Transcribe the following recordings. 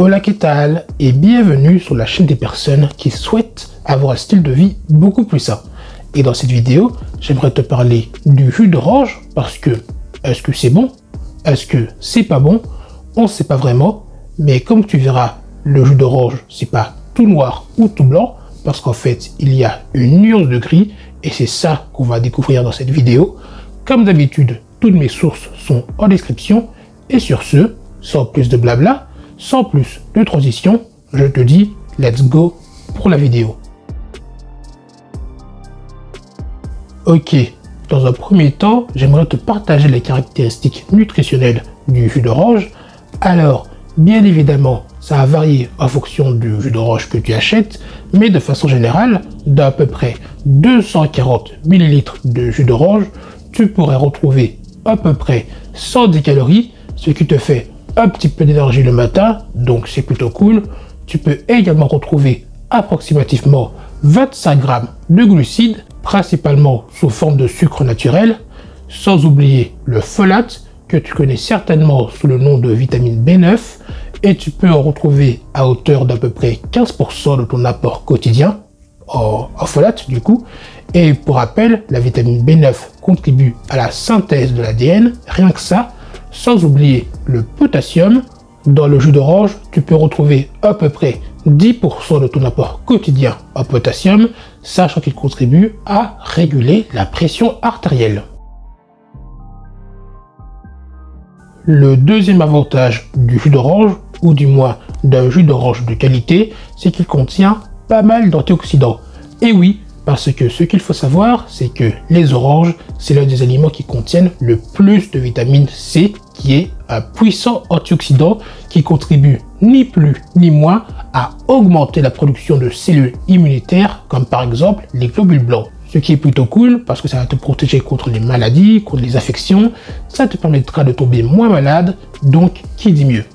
Hola, ¿qué tal? Et bienvenue sur la chaîne des personnes qui souhaitent avoir un style de vie beaucoup plus sain. Et dans cette vidéo, j'aimerais te parler du jus d'orange parce que, est-ce que c'est bon? Est-ce que c'est pas bon? On ne sait pas vraiment, mais comme tu verras, le jus d'orange, c'est pas tout noir ou tout blanc, parce qu'en fait, il y a une nuance de gris, et c'est ça qu'on va découvrir dans cette vidéo. Comme d'habitude, toutes mes sources sont en description, et sur ce, sans plus de blabla, sans plus de transition, je te dis let's go pour la vidéo. Ok, dans un premier temps, j'aimerais te partager les caractéristiques nutritionnelles du jus d'orange. Alors, bien évidemment, ça va varier en fonction du jus d'orange que tu achètes, mais de façon générale, d'à peu près 240 ml de jus d'orange, tu pourrais retrouver à peu près 110 calories, ce qui te fait un petit peu d'énergie le matin, donc c'est plutôt cool. Tu peux également retrouver approximativement 25 grammes de glucides, principalement sous forme de sucre naturel, sans oublier le folate, que tu connais certainement sous le nom de vitamine B9, et tu peux en retrouver à hauteur d'à peu près 15% de ton apport quotidien, en folate du coup. Et pour rappel, la vitamine B9 contribue à la synthèse de l'ADN, rien que ça, sans oublier le potassium. Dans le jus d'orange, tu peux retrouver à peu près 10% de ton apport quotidien en potassium, sachant qu'il contribue à réguler la pression artérielle. Le deuxième avantage du jus d'orange, ou du moins d'un jus d'orange de qualité, c'est qu'il contient pas mal d'antioxydants. Et oui, parce que ce qu'il faut savoir, c'est que les oranges, c'est l'un des aliments qui contiennent le plus de vitamine C, qui est un puissant antioxydant qui contribue ni plus ni moins à augmenter la production de cellules immunitaires, comme par exemple les globules blancs. Ce qui est plutôt cool parce que ça va te protéger contre les maladies, contre les infections, ça te permettra de tomber moins malade, donc qui dit mieux.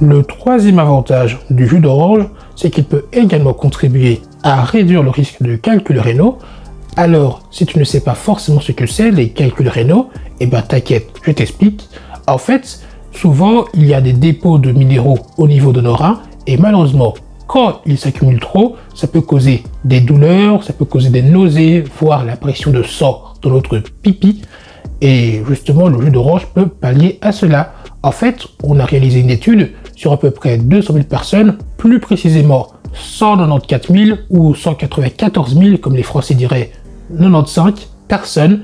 Le troisième avantage du jus d'orange, c'est qu'il peut également contribuer à réduire le risque de calculs rénaux. Alors, si tu ne sais pas forcément ce que c'est, les calculs rénaux, eh ben t'inquiète, je t'explique. En fait, souvent, il y a des dépôts de minéraux au niveau de nos reins, et malheureusement, quand ils s'accumulent trop, ça peut causer des douleurs, ça peut causer des nausées, voire la pression de sang dans notre pipi. Et justement, le jus d'orange peut pallier à cela. En fait, on a réalisé une étude sur à peu près 200 000 personnes, plus précisément 194 000 ou 194 000, comme les Français diraient 95 personnes.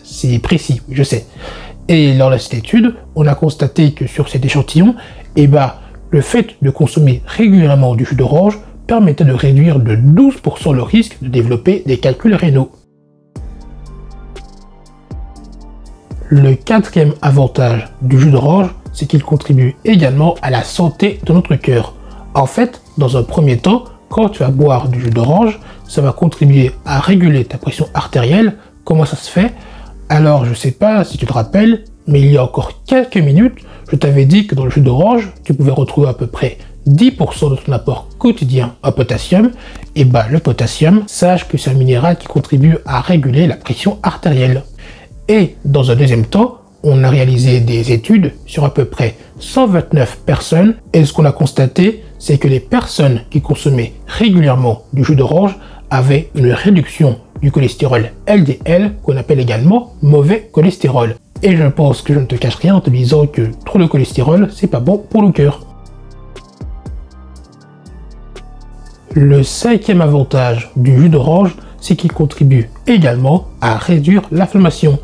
C'est précis, je sais. Et lors de cette étude, on a constaté que sur cet échantillon, le fait de consommer régulièrement du jus d'orange permettait de réduire de 12% le risque de développer des calculs rénaux. Le quatrième avantage du jus d'orange, c'est qu'il contribue également à la santé de notre cœur. En fait, dans un premier temps, quand tu vas boire du jus d'orange, ça va contribuer à réguler ta pression artérielle. Comment ça se fait? Alors, je sais pas si tu te rappelles, mais il y a encore quelques minutes, je t'avais dit que dans le jus d'orange, tu pouvais retrouver à peu près 10% de ton apport quotidien en potassium. Et le potassium, sache que c'est un minéral qui contribue à réguler la pression artérielle. Et dans un deuxième temps, on a réalisé des études sur à peu près 129 personnes, et ce qu'on a constaté, c'est que les personnes qui consommaient régulièrement du jus d'orange avaient une réduction du cholestérol LDL, qu'on appelle également mauvais cholestérol. Et je pense que je ne te cache rien en te disant que trop de cholestérol, c'est pas bon pour le cœur. Le cinquième avantage du jus d'orange, c'est qu'il contribue également à réduire l'inflammation.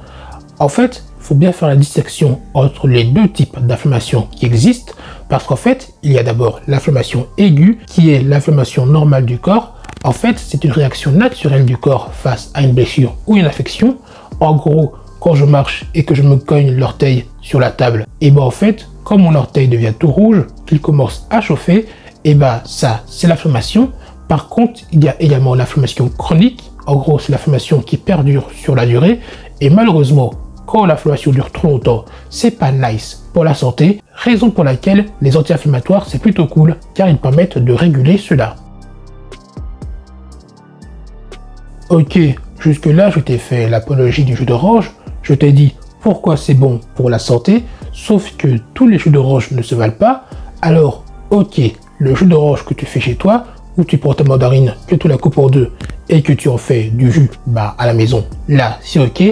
En fait, il faut bien faire la distinction entre les deux types d'inflammation qui existent, parce qu'en fait, il y a d'abord l'inflammation aiguë, qui est l'inflammation normale du corps. En fait, c'est une réaction naturelle du corps face à une blessure ou une infection. En gros, quand je marche et que je me cogne l'orteil sur la table, en fait, quand mon orteil devient tout rouge, qu'il commence à chauffer, ça, c'est l'inflammation. Par contre, il y a également l'inflammation chronique. En gros, c'est l'inflammation qui perdure sur la durée. Et malheureusement, quand l'inflammation dure trop longtemps, c'est pas nice pour la santé, raison pour laquelle les anti-inflammatoires c'est plutôt cool, car ils permettent de réguler cela. Ok, jusque là je t'ai fait l'apologie du jus d'orange, je t'ai dit pourquoi c'est bon pour la santé, Sauf que tous les jus d'orange ne se valent pas. Alors, ok, le jus d'orange que tu fais chez toi, où tu prends ta mandarine, que tu la coupes en deux et que tu en fais du jus à la maison, là, c'est ok.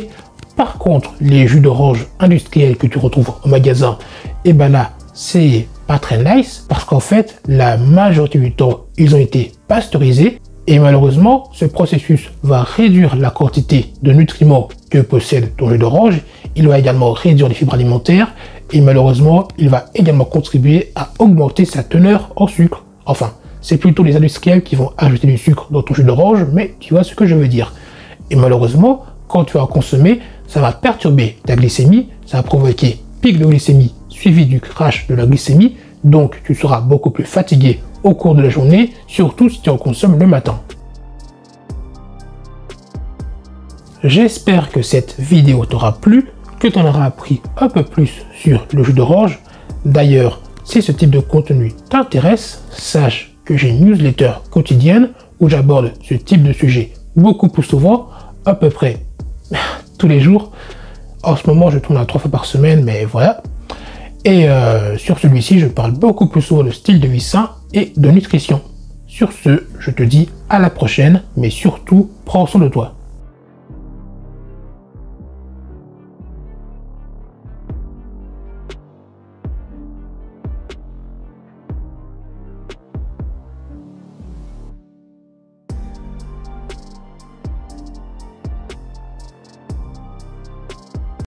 Par contre, les jus d'orange industriels que tu retrouves au magasin, et là, c'est pas très nice parce qu'en fait, la majorité du temps, ils ont été pasteurisés et malheureusement, ce processus va réduire la quantité de nutriments que possède ton jus d'orange. Il va également réduire les fibres alimentaires et malheureusement, il va également contribuer à augmenter sa teneur en sucre. Enfin, c'est plutôt les industriels qui vont ajouter du sucre dans ton jus d'orange, mais tu vois ce que je veux dire. Et malheureusement, quand tu vas en consommer, ça va perturber ta glycémie, ça va provoquer pic de glycémie suivi du crash de la glycémie, donc tu seras beaucoup plus fatigué au cours de la journée, surtout si tu en consommes le matin. J'espère que cette vidéo t'aura plu, que tu en auras appris un peu plus sur le jus d'orange. D'ailleurs, si ce type de contenu t'intéresse, sache que j'ai une newsletter quotidienne où j'aborde ce type de sujet beaucoup plus souvent, à peu près tous les jours. En ce moment, je tourne à 3 fois par semaine, mais voilà. Et sur celui-ci, je parle beaucoup plus souvent de style de vie sain et de nutrition. Sur ce, je te dis à la prochaine, mais surtout, prends soin de toi.